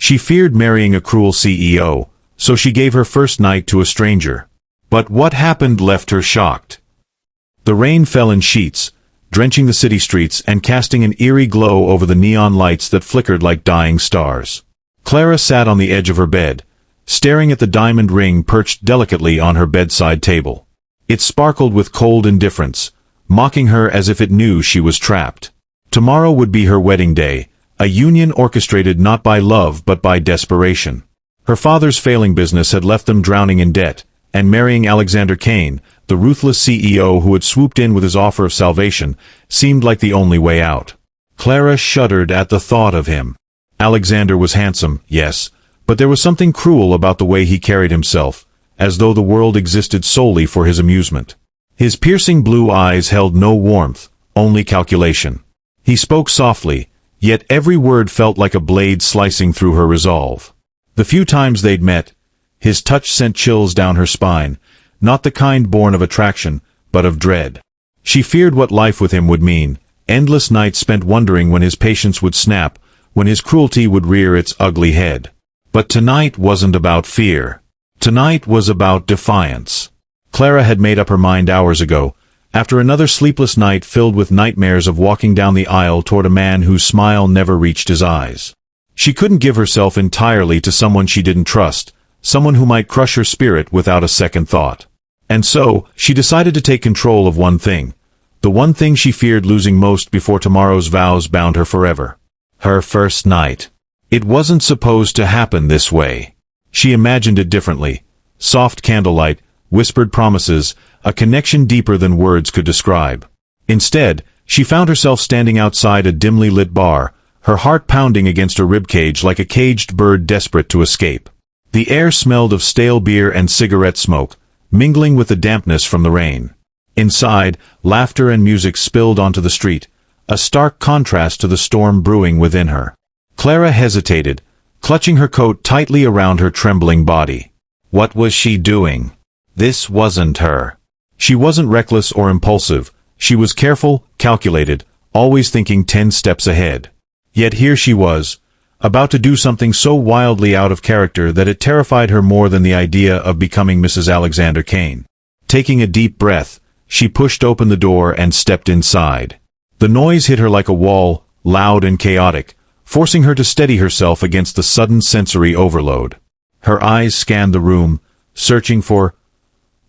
She feared marrying a cruel CEO, so she gave her first night to a stranger. But what happened left her shocked. The rain fell in sheets, drenching the city streets and casting an eerie glow over the neon lights that flickered like dying stars. Clara sat on the edge of her bed, staring at the diamond ring perched delicately on her bedside table. It sparkled with cold indifference, mocking her as if it knew she was trapped. Tomorrow would be her wedding day, a union orchestrated not by love but by desperation. Her father's failing business had left them drowning in debt, and marrying Alexander Kane, the ruthless CEO who had swooped in with his offer of salvation, seemed like the only way out. Clara shuddered at the thought of him. Alexander was handsome, yes, but there was something cruel about the way he carried himself, as though the world existed solely for his amusement. His piercing blue eyes held no warmth, only calculation. He spoke softly, yet every word felt like a blade slicing through her resolve. The few times they'd met, his touch sent chills down her spine, not the kind born of attraction, but of dread. She feared what life with him would mean, endless nights spent wondering when his patience would snap, when his cruelty would rear its ugly head. But tonight wasn't about fear. Tonight was about defiance. Clara had made up her mind hours ago, after another sleepless night filled with nightmares of walking down the aisle toward a man whose smile never reached his eyes. She couldn't give herself entirely to someone she didn't trust, someone who might crush her spirit without a second thought. And so, she decided to take control of one thing, the one thing she feared losing most before tomorrow's vows bound her forever. Her first night. It wasn't supposed to happen this way. She imagined it differently. Soft candlelight, whispered promises, a connection deeper than words could describe. Instead, she found herself standing outside a dimly lit bar, her heart pounding against her ribcage like a caged bird desperate to escape. The air smelled of stale beer and cigarette smoke, mingling with the dampness from the rain. Inside, laughter and music spilled onto the street, a stark contrast to the storm brewing within her. Clara hesitated, clutching her coat tightly around her trembling body. What was she doing? This wasn't her. She wasn't reckless or impulsive. She was careful, calculated, always thinking 10 steps ahead. Yet here she was, about to do something so wildly out of character that it terrified her more than the idea of becoming Mrs. Alexander Kane. Taking a deep breath, she pushed open the door and stepped inside. The noise hit her like a wall, loud and chaotic, forcing her to steady herself against the sudden sensory overload. Her eyes scanned the room, searching for...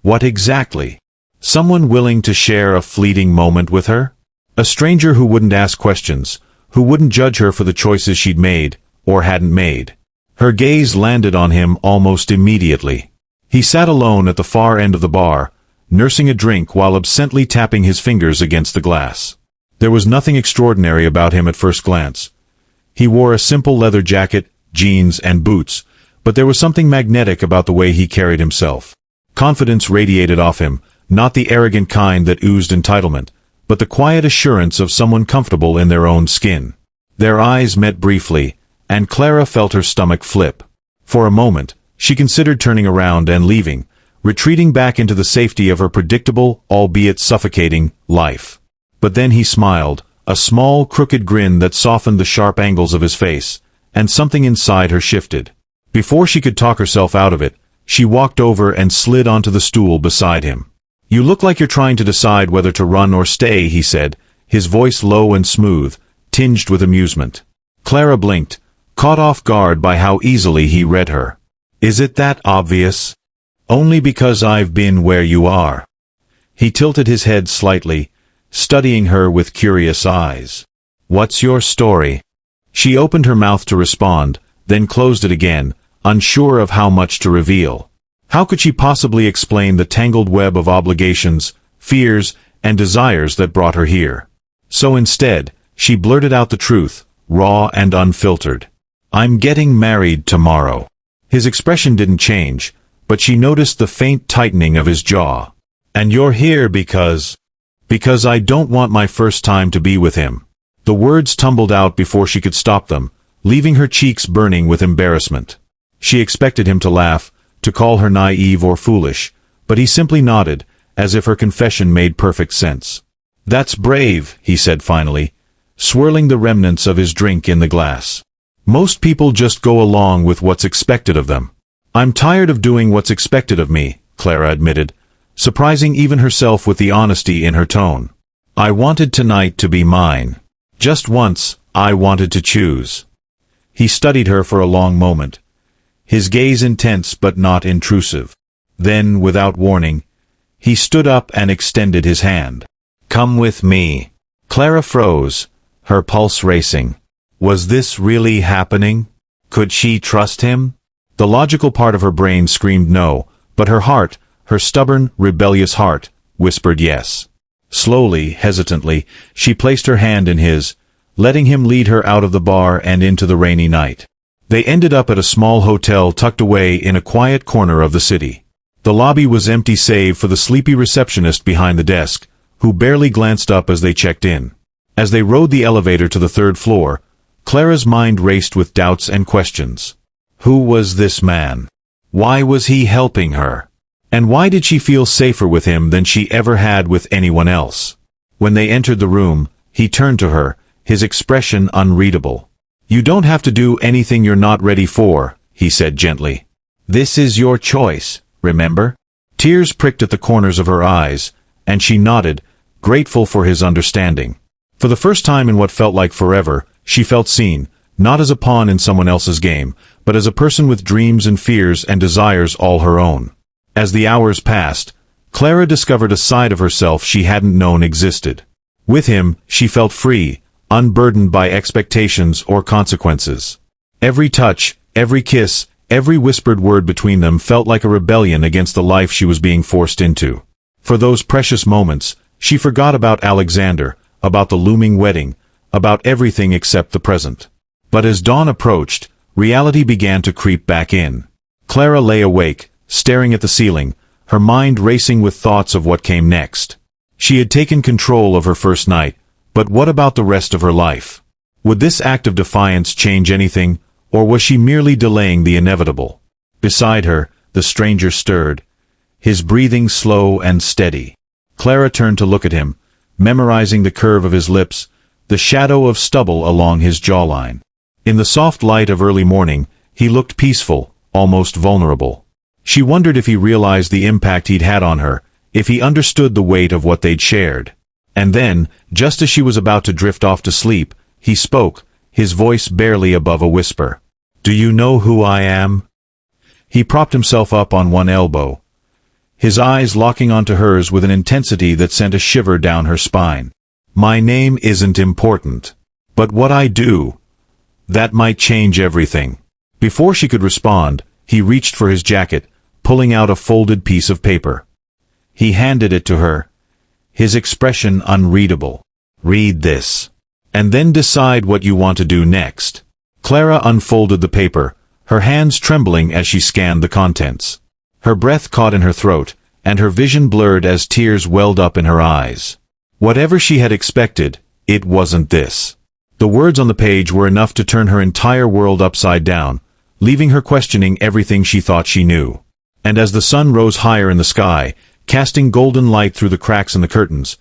what exactly? Someone willing to share a fleeting moment with her? A stranger who wouldn't ask questions, who wouldn't judge her for the choices she'd made, or hadn't made. Her gaze landed on him almost immediately. He sat alone at the far end of the bar, nursing a drink while absently tapping his fingers against the glass. There was nothing extraordinary about him at first glance. He wore a simple leather jacket, jeans, and boots, but there was something magnetic about the way he carried himself. Confidence radiated off him, not the arrogant kind that oozed entitlement, but the quiet assurance of someone comfortable in their own skin. Their eyes met briefly, and Clara felt her stomach flip. For a moment, she considered turning around and leaving, retreating back into the safety of her predictable, albeit suffocating, life. But then he smiled, a small, crooked grin that softened the sharp angles of his face, and something inside her shifted. Before she could talk herself out of it, she walked over and slid onto the stool beside him. "You look like you're trying to decide whether to run or stay," he said, his voice low and smooth, tinged with amusement. Clara blinked, caught off guard by how easily he read her. "Is it that obvious?" "Only because I've been where you are." He tilted his head slightly, studying her with curious eyes. "What's your story?" She opened her mouth to respond, then closed it again, unsure of how much to reveal. How could she possibly explain the tangled web of obligations, fears, and desires that brought her here? So instead, she blurted out the truth, raw and unfiltered. "I'm getting married tomorrow." His expression didn't change, but she noticed the faint tightening of his jaw. "And you're here because I don't want my first time to be with him." The words tumbled out before she could stop them, leaving her cheeks burning with embarrassment. She expected him to laugh, to call her naive or foolish, but he simply nodded, as if her confession made perfect sense. "That's brave," he said finally, swirling the remnants of his drink in the glass. Most people just go along with what's expected of them. I'm tired of doing what's expected of me, Clara admitted, surprising even herself with the honesty in her tone. I wanted tonight to be mine. Just once, I wanted to choose. He studied her for a long moment, his gaze intense but not intrusive. Then, without warning, he stood up and extended his hand. Come with me. Clara froze, her pulse racing. Was this really happening? Could she trust him? The logical part of her brain screamed no, but her heart, her stubborn, rebellious heart, whispered yes. Slowly, hesitantly, she placed her hand in his, letting him lead her out of the bar and into the rainy night. They ended up at a small hotel tucked away in a quiet corner of the city. The lobby was empty save for the sleepy receptionist behind the desk, who barely glanced up as they checked in. As they rode the elevator to the third floor, Clara's mind raced with doubts and questions. Who was this man? Why was he helping her? And why did she feel safer with him than she ever had with anyone else? When they entered the room, he turned to her, his expression unreadable. You don't have to do anything you're not ready for, he said gently. This is your choice, remember? Tears pricked at the corners of her eyes, and she nodded, grateful for his understanding. For the first time in what felt like forever, she felt seen, not as a pawn in someone else's game, but as a person with dreams and fears and desires all her own. As the hours passed, Clara discovered a side of herself she hadn't known existed. With him, she felt free, unburdened by expectations or consequences. Every touch, every kiss, every whispered word between them felt like a rebellion against the life she was being forced into. For those precious moments, she forgot about Alexander, about the looming wedding, about everything except the present. But as dawn approached, reality began to creep back in. Clara lay awake, staring at the ceiling, her mind racing with thoughts of what came next. She had taken control of her first night, but what about the rest of her life? Would this act of defiance change anything, or was she merely delaying the inevitable? Beside her, the stranger stirred, his breathing slow and steady. Clara turned to look at him, memorizing the curve of his lips, the shadow of stubble along his jawline. In the soft light of early morning, he looked peaceful, almost vulnerable. She wondered if he realized the impact he'd had on her, if he understood the weight of what they'd shared. And then, just as she was about to drift off to sleep, he spoke, his voice barely above a whisper. Do you know who I am? He propped himself up on one elbow, his eyes locking onto hers with an intensity that sent a shiver down her spine. My name isn't important. But what I do, that might change everything. Before she could respond, he reached for his jacket, pulling out a folded piece of paper. He handed it to her, his expression unreadable. Read this, and then decide what you want to do next. Clara unfolded the paper, her hands trembling as she scanned the contents. Her breath caught in her throat, and her vision blurred as tears welled up in her eyes. Whatever she had expected, it wasn't this. The words on the page were enough to turn her entire world upside down, leaving her questioning everything she thought she knew. And as the sun rose higher in the sky, casting golden light through the cracks in the curtains,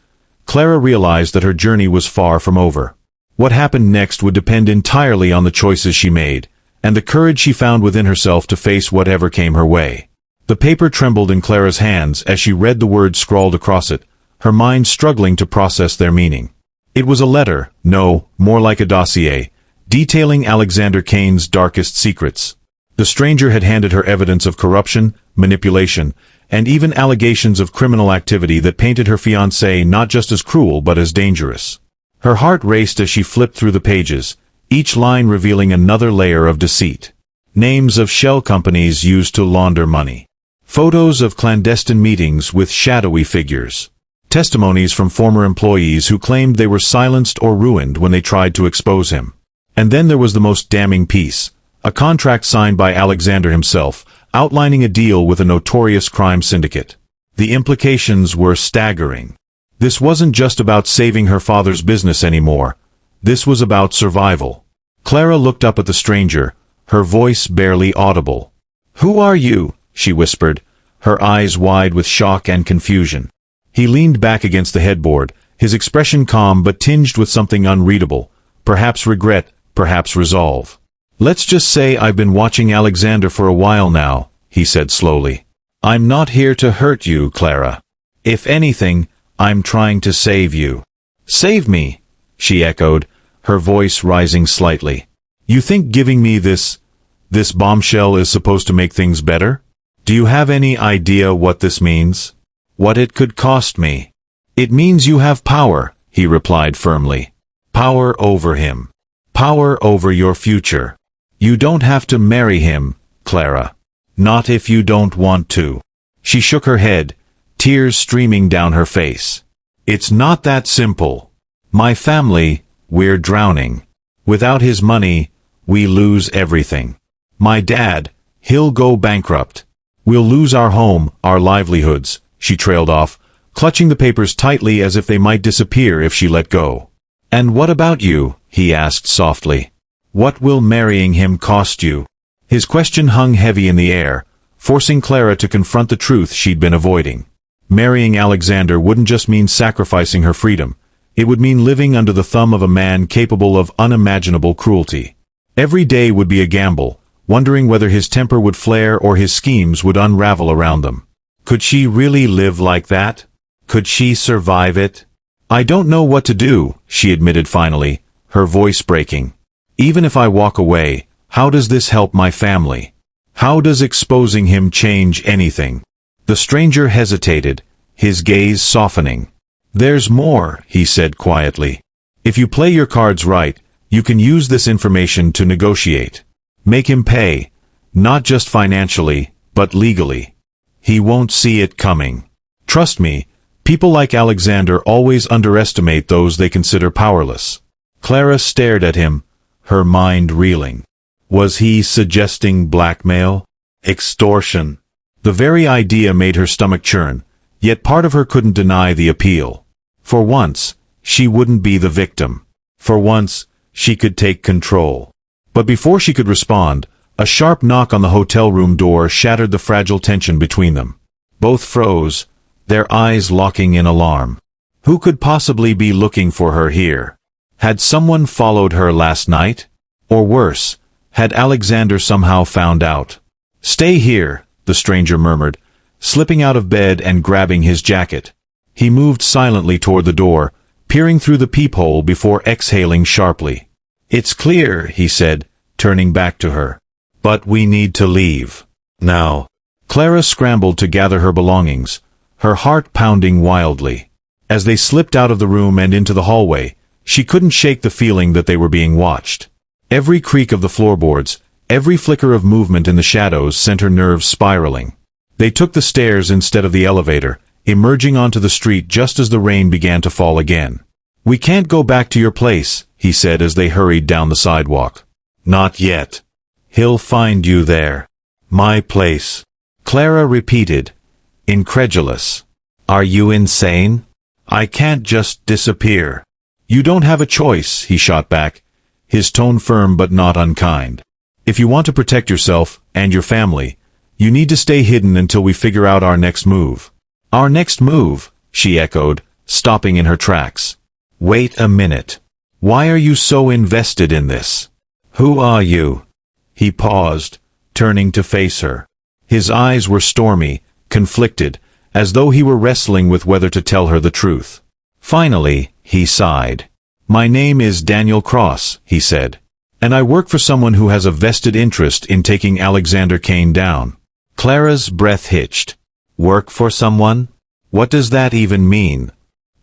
Clara realized that her journey was far from over. What happened next would depend entirely on the choices she made, and the courage she found within herself to face whatever came her way. The paper trembled in Clara's hands as she read the words scrawled across it, her mind struggling to process their meaning. It was a letter, no, more like a dossier, detailing Alexander Kane's darkest secrets. The stranger had handed her evidence of corruption, manipulation, and even allegations of criminal activity that painted her fiancé not just as cruel but as dangerous. Her heart raced as she flipped through the pages, each line revealing another layer of deceit. Names of shell companies used to launder money. Photos of clandestine meetings with shadowy figures. Testimonies from former employees who claimed they were silenced or ruined when they tried to expose him. And then there was the most damning piece, a contract signed by Alexander himself, outlining a deal with a notorious crime syndicate. The implications were staggering. This wasn't just about saving her father's business anymore. This was about survival. Clara looked up at the stranger, her voice barely audible. "Who are you?" she whispered, her eyes wide with shock and confusion. He leaned back against the headboard, his expression calm but tinged with something unreadable, perhaps regret, perhaps resolve. Let's just say I've been watching Alexander for a while now, he said slowly. I'm not here to hurt you, Clara. If anything, I'm trying to save you. Save me, she echoed, her voice rising slightly. You think giving me this bombshell is supposed to make things better? Do you have any idea what this means? What it could cost me? It means you have power, he replied firmly. Power over him. Power over your future. You don't have to marry him, Clara. Not if you don't want to. She shook her head, tears streaming down her face. It's not that simple. My family, we're drowning. Without his money, we lose everything. My dad, he'll go bankrupt. We'll lose our home, our livelihoods, she trailed off, clutching the papers tightly as if they might disappear if she let go. And what about you? He asked softly. What will marrying him cost you? His question hung heavy in the air, forcing Clara to confront the truth she'd been avoiding. Marrying Alexander wouldn't just mean sacrificing her freedom. It would mean living under the thumb of a man capable of unimaginable cruelty. Every day would be a gamble, wondering whether his temper would flare or his schemes would unravel around them. Could she really live like that? Could she survive it? I don't know what to do, she admitted finally, her voice breaking. Even if I walk away, how does this help my family? How does exposing him change anything? The stranger hesitated, his gaze softening. There's more, he said quietly. If you play your cards right, you can use this information to negotiate. Make him pay, not just financially, but legally. He won't see it coming. Trust me, people like Alexander always underestimate those they consider powerless. Clara stared at him, her mind reeling. Was he suggesting blackmail? Extortion? The very idea made her stomach churn, yet part of her couldn't deny the appeal. For once, she wouldn't be the victim. For once, she could take control. But before she could respond, a sharp knock on the hotel room door shattered the fragile tension between them. Both froze, their eyes locking in alarm. Who could possibly be looking for her here? Had someone followed her last night? Or worse, had Alexander somehow found out? Stay here, the stranger murmured, slipping out of bed and grabbing his jacket. He moved silently toward the door, peering through the peephole before exhaling sharply. It's clear, he said, turning back to her. But we need to leave. Now. Clara scrambled to gather her belongings, her heart pounding wildly. As they slipped out of the room and into the hallway, she couldn't shake the feeling that they were being watched. Every creak of the floorboards, every flicker of movement in the shadows sent her nerves spiraling. They took the stairs instead of the elevator, emerging onto the street just as the rain began to fall again. We can't go back to your place, he said as they hurried down the sidewalk. Not yet. He'll find you there. My place. Clara repeated, incredulous. Are you insane? I can't just disappear. You don't have a choice, he shot back, his tone firm but not unkind. If you want to protect yourself and your family, you need to stay hidden until we figure out our next move. Our next move, she echoed, stopping in her tracks. Wait a minute. Why are you so invested in this? Who are you? He paused, turning to face her. His eyes were stormy, conflicted, as though he were wrestling with whether to tell her the truth. Finally, he sighed. My name is Daniel Cross, he said. And I work for someone who has a vested interest in taking Alexander Kane down. Clara's breath hitched. Work for someone? What does that even mean?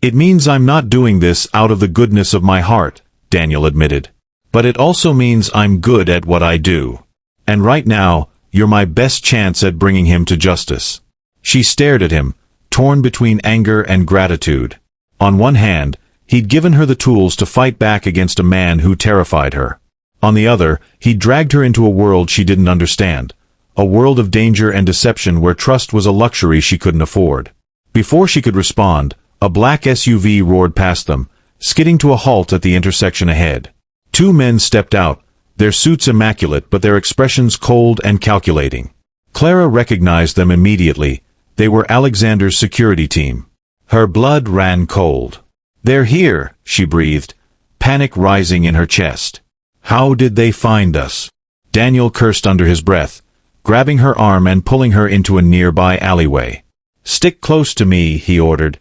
It means I'm not doing this out of the goodness of my heart, Daniel admitted. But it also means I'm good at what I do. And right now, you're my best chance at bringing him to justice. She stared at him, torn between anger and gratitude. On one hand, he'd given her the tools to fight back against a man who terrified her. On the other, he'd dragged her into a world she didn't understand. A world of danger and deception where trust was a luxury she couldn't afford. Before she could respond, a black SUV roared past them, skidding to a halt at the intersection ahead. Two men stepped out, their suits immaculate but their expressions cold and calculating. Clara recognized them immediately. They were Alexander's security team. Her blood ran cold. They're here, she breathed, panic rising in her chest. How did they find us? Daniel cursed under his breath, grabbing her arm and pulling her into a nearby alleyway. "Stick close to me," he ordered,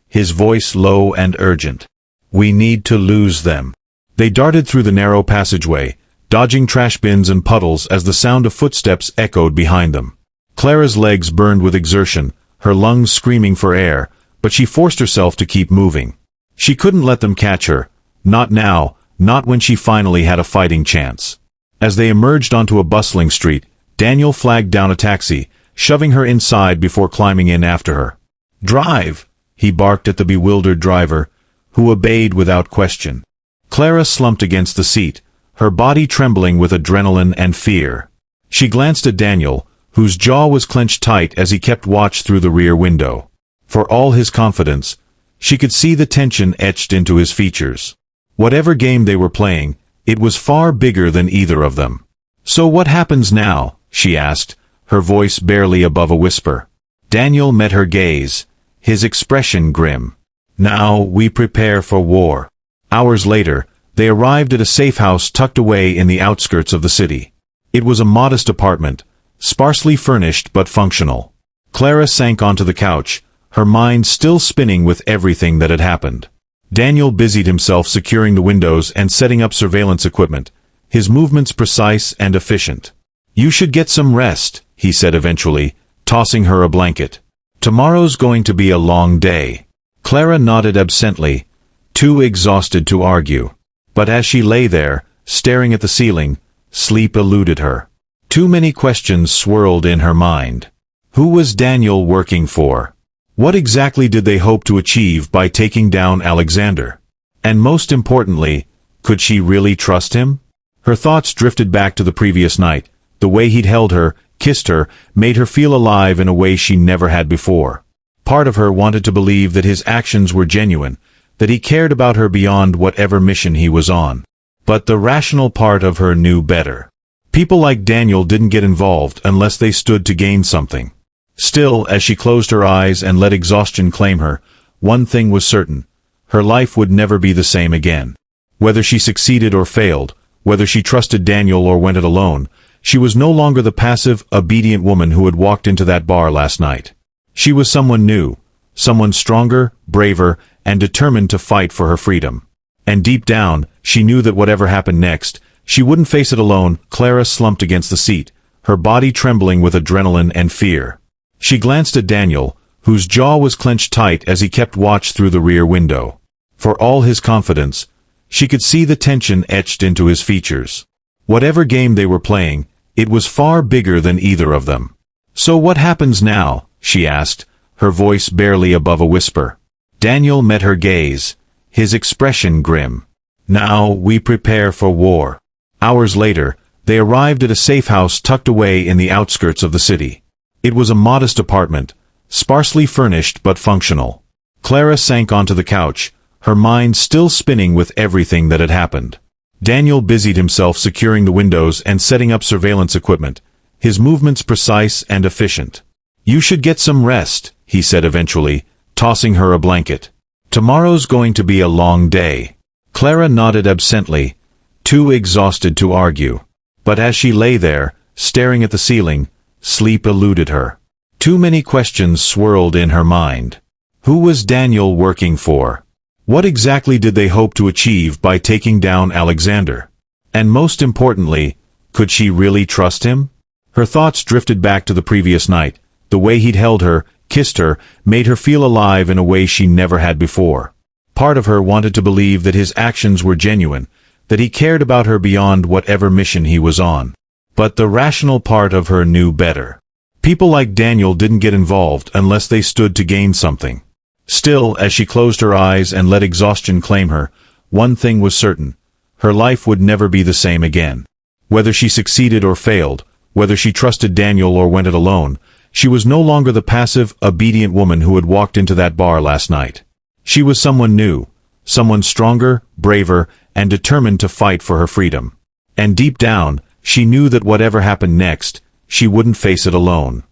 his voice low and urgent. "We need to lose them." They darted through the narrow passageway, dodging trash bins and puddles as the sound of footsteps echoed behind them. Clara's legs burned with exertion, her lungs screaming for air, but she forced herself to keep moving. She couldn't let them catch her, not now, not when she finally had a fighting chance. As they emerged onto a bustling street, Daniel flagged down a taxi, shoving her inside before climbing in after her. "Drive!" he barked at the bewildered driver, who obeyed without question. Clara slumped against the seat, her body trembling with adrenaline and fear. She glanced at Daniel, whose jaw was clenched tight as he kept watch through the rear window. For all his confidence, she could see the tension etched into his features. Whatever game they were playing, it was far bigger than either of them. "So what happens now?" she asked, her voice barely above a whisper. Daniel met her gaze, his expression grim. "Now we prepare for war." Hours later, they arrived at a safe house tucked away in the outskirts of the city. It was a modest apartment, sparsely furnished but functional. Clara sank onto the couch, her mind still spinning with everything that had happened. Daniel busied himself securing the windows and setting up surveillance equipment, his movements precise and efficient. "You should get some rest," he said eventually, tossing her a blanket. "Tomorrow's going to be a long day." Clara nodded absently, too exhausted to argue. But as she lay there, staring at the ceiling, sleep eluded her. Too many questions swirled in her mind. Who was Daniel working for? What exactly did they hope to achieve by taking down Alexander? And most importantly, could she really trust him? Her thoughts drifted back to the previous night. The way he'd held her, kissed her, made her feel alive in a way she never had before. Part of her wanted to believe that his actions were genuine, that he cared about her beyond whatever mission he was on. But the rational part of her knew better. People like Daniel didn't get involved unless they stood to gain something. Still, as she closed her eyes and let exhaustion claim her, one thing was certain: her life would never be the same again. Whether she succeeded or failed, whether she trusted Daniel or went it alone, she was no longer the passive, obedient woman who had walked into that bar last night. She was someone new, someone stronger, braver, and determined to fight for her freedom. And deep down, she knew that whatever happened next, she wouldn't face it alone. Clara slumped against the seat, her body trembling with adrenaline and fear. She glanced at Daniel, whose jaw was clenched tight as he kept watch through the rear window. For all his confidence, she could see the tension etched into his features. Whatever game they were playing, it was far bigger than either of them. "So what happens now?" she asked, her voice barely above a whisper. Daniel met her gaze, his expression grim. "Now we prepare for war." Hours later, they arrived at a safe house tucked away in the outskirts of the city. It was a modest apartment, sparsely furnished but functional. Clara sank onto the couch, her mind still spinning with everything that had happened. Daniel busied himself securing the windows and setting up surveillance equipment, his movements precise and efficient. "You should get some rest," he said eventually, tossing her a blanket. "Tomorrow's going to be a long day." Clara nodded absently, too exhausted to argue. But as she lay there, staring at the ceiling, sleep eluded her. Too many questions swirled in her mind. Who was Daniel working for? What exactly did they hope to achieve by taking down Alexander? And most importantly, could she really trust him? Her thoughts drifted back to the previous night. The way he'd held her, kissed her, made her feel alive in a way she never had before. Part of her wanted to believe that his actions were genuine, that he cared about her beyond whatever mission he was on. But the rational part of her knew better. People like Daniel didn't get involved unless they stood to gain something. Still, as she closed her eyes and let exhaustion claim her, one thing was certain: her life would never be the same again. Whether she succeeded or failed, whether she trusted Daniel or went it alone, she was no longer the passive, obedient woman who had walked into that bar last night. She was someone new, someone stronger, braver, and determined to fight for her freedom. And deep down, she knew that whatever happened next, she wouldn't face it alone.